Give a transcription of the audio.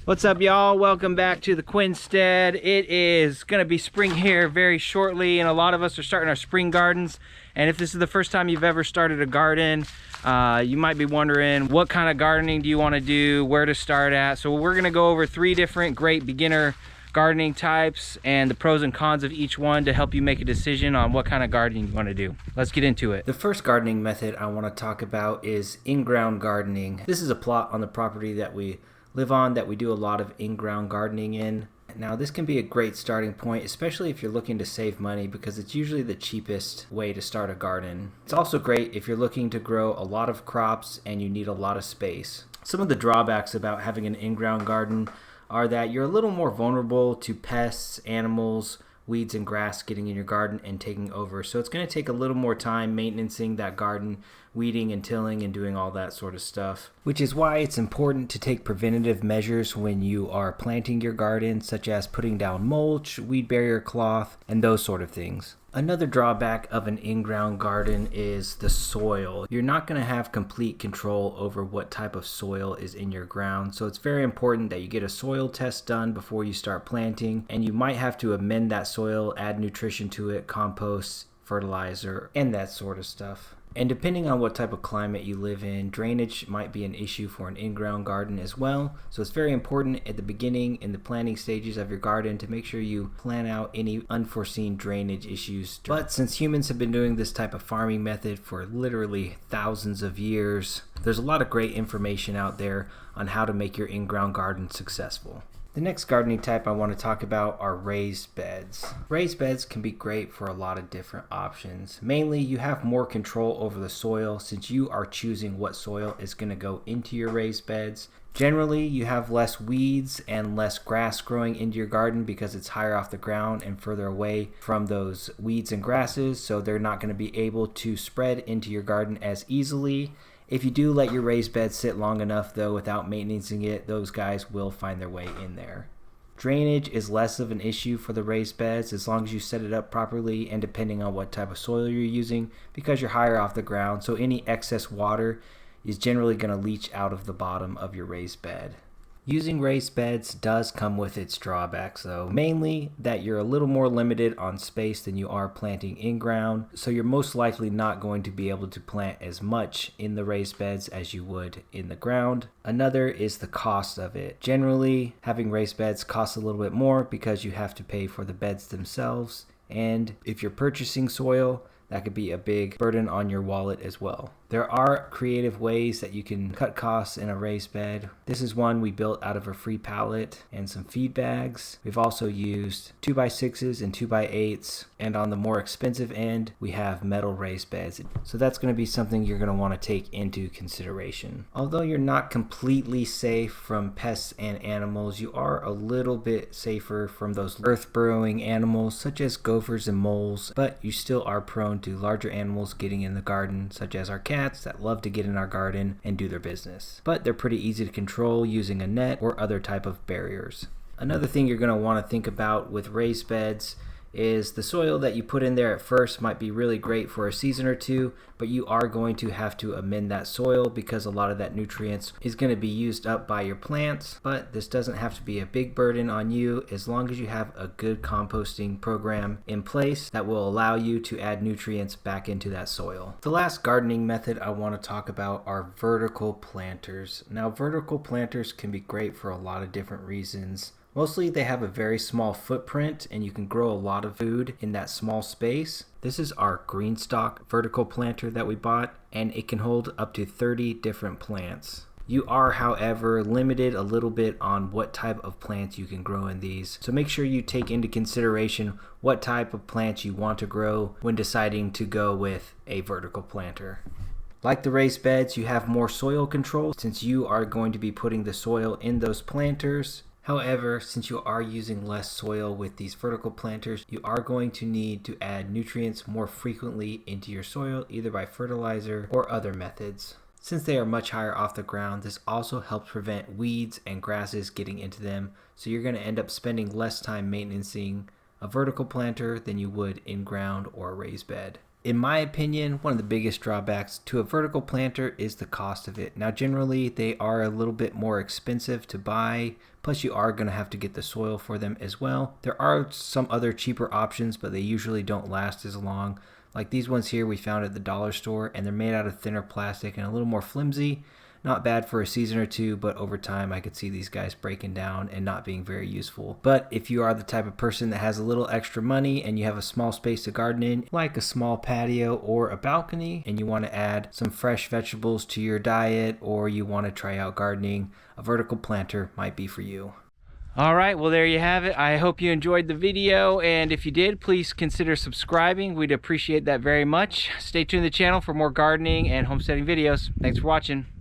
What's up, y'all? Welcome back to the Quinstead. It is gonna be spring here very shortly, and a lot of us are starting our spring gardens. And if this is the first time you've ever started a garden, you might be wondering what kind of gardening do you want to do, where to start at. So we're gonna go over 3 different great beginner gardening types and the pros and cons of each one to help you make a decision on what kind of gardening you want to do. Let's get into it. The first gardening method I want to talk about is in-ground gardening. This is a plot on the property that we live on that we do a lot of in-ground gardening in. Now this can be a great starting point, especially if you're looking to save money, because it's usually the cheapest way to start a garden. It's also great if you're looking to grow a lot of crops and you need a lot of space. Some of the drawbacks about having an in-ground garden are that you're a little more vulnerable to pests, animals, weeds, and grass getting in your garden and taking over. So it's going to take a little more time maintaining that garden, weeding and tilling and doing all that sort of stuff. Which is why it's important to take preventative measures when you are planting your garden, such as putting down mulch, weed barrier cloth, and those sort of things. Another drawback of an in-ground garden is the soil. You're not going to have complete control over what type of soil is in your ground, so it's very important that you get a soil test done before you start planting, and you might have to amend that soil, add nutrition to it, compost, fertilizer, and that sort of stuff. And depending on what type of climate you live in, drainage might be an issue for an in-ground garden as well. So it's very important at the beginning in the planting stages of your garden to make sure you plan out any unforeseen drainage issues. But since humans have been doing this type of farming method for literally thousands of years, there's a lot of great information out there on how to make your in-ground garden successful. The next gardening type I want to talk about are raised beds. Raised beds can be great for a lot of different options. Mainly, you have more control over the soil since you are choosing what soil is going to go into your raised beds. Generally, you have less weeds and less grass growing into your garden because it's higher off the ground and further away from those weeds and grasses, so they're not going to be able to spread into your garden as easily. If you do let your raised bed sit long enough, though, without maintaining it, those guys will find their way in there. Drainage is less of an issue for the raised beds as long as you set it up properly and depending on what type of soil you're using, because you're higher off the ground, so any excess water is generally going to leach out of the bottom of your raised bed. Using raised beds does come with its drawbacks, though, mainly that you're a little more limited on space than you are planting in ground, so you're most likely not going to be able to plant as much in the raised beds as you would in the ground. Another is the cost of it. Generally, having raised beds costs a little bit more because you have to pay for the beds themselves, and if you're purchasing soil, that could be a big burden on your wallet as well. There are creative ways that you can cut costs in a raised bed. This is one we built out of a free pallet and some feed bags. We've also used 2x6s and 2x8s, and on the more expensive end, we have metal raised beds. So that's going to be something you're going to want to take into consideration. Although you're not completely safe from pests and animals, you are a little bit safer from those earth-burrowing animals such as gophers and moles, but you still are prone to larger animals getting in the garden, such as our cats that love to get in our garden and do their business. But they're pretty easy to control using a net or other type of barriers. Another thing you're going to want to think about with raised beds is the soil that you put in there at first might be really great for a season or two, but you are going to have to amend that soil because a lot of that nutrients is going to be used up by your plants. But this doesn't have to be a big burden on you as long as you have a good composting program in place that will allow you to add nutrients back into that soil. The last gardening method I want to talk about are vertical planters. Now, vertical planters can be great for a lot of different reasons. Mostly they have a very small footprint and you can grow a lot of food in that small space. This is our Greenstalk vertical planter that we bought, and it can hold up to 30 different plants. You are, however, limited a little bit on what type of plants you can grow in these. So make sure you take into consideration what type of plants you want to grow when deciding to go with a vertical planter. Like the raised beds, you have more soil control since you are going to be putting the soil in those planters. However, since you are using less soil with these vertical planters, you are going to need to add nutrients more frequently into your soil, either by fertilizer or other methods. Since they are much higher off the ground, this also helps prevent weeds and grasses getting into them, so you're going to end up spending less time maintaining a vertical planter than you would in ground or a raised bed. In my opinion, one of the biggest drawbacks to a vertical planter is the cost of it. Now, generally, they are a little bit more expensive to buy, plus you are going to have to get the soil for them as well. There are some other cheaper options, but they usually don't last as long. Like these ones here we found at the dollar store, and they're made out of thinner plastic and a little more flimsy. Not bad for a season or two, but over time I could see these guys breaking down and not being very useful. But if you are the type of person that has a little extra money and you have a small space to garden in, like a small patio or a balcony, and you want to add some fresh vegetables to your diet, or you want to try out gardening, a vertical planter might be for you. All right, well, there you have it. I hope you enjoyed the video, and if you did, please consider subscribing. We'd appreciate that very much. Stay tuned to the channel for more gardening and homesteading videos. Thanks for watching.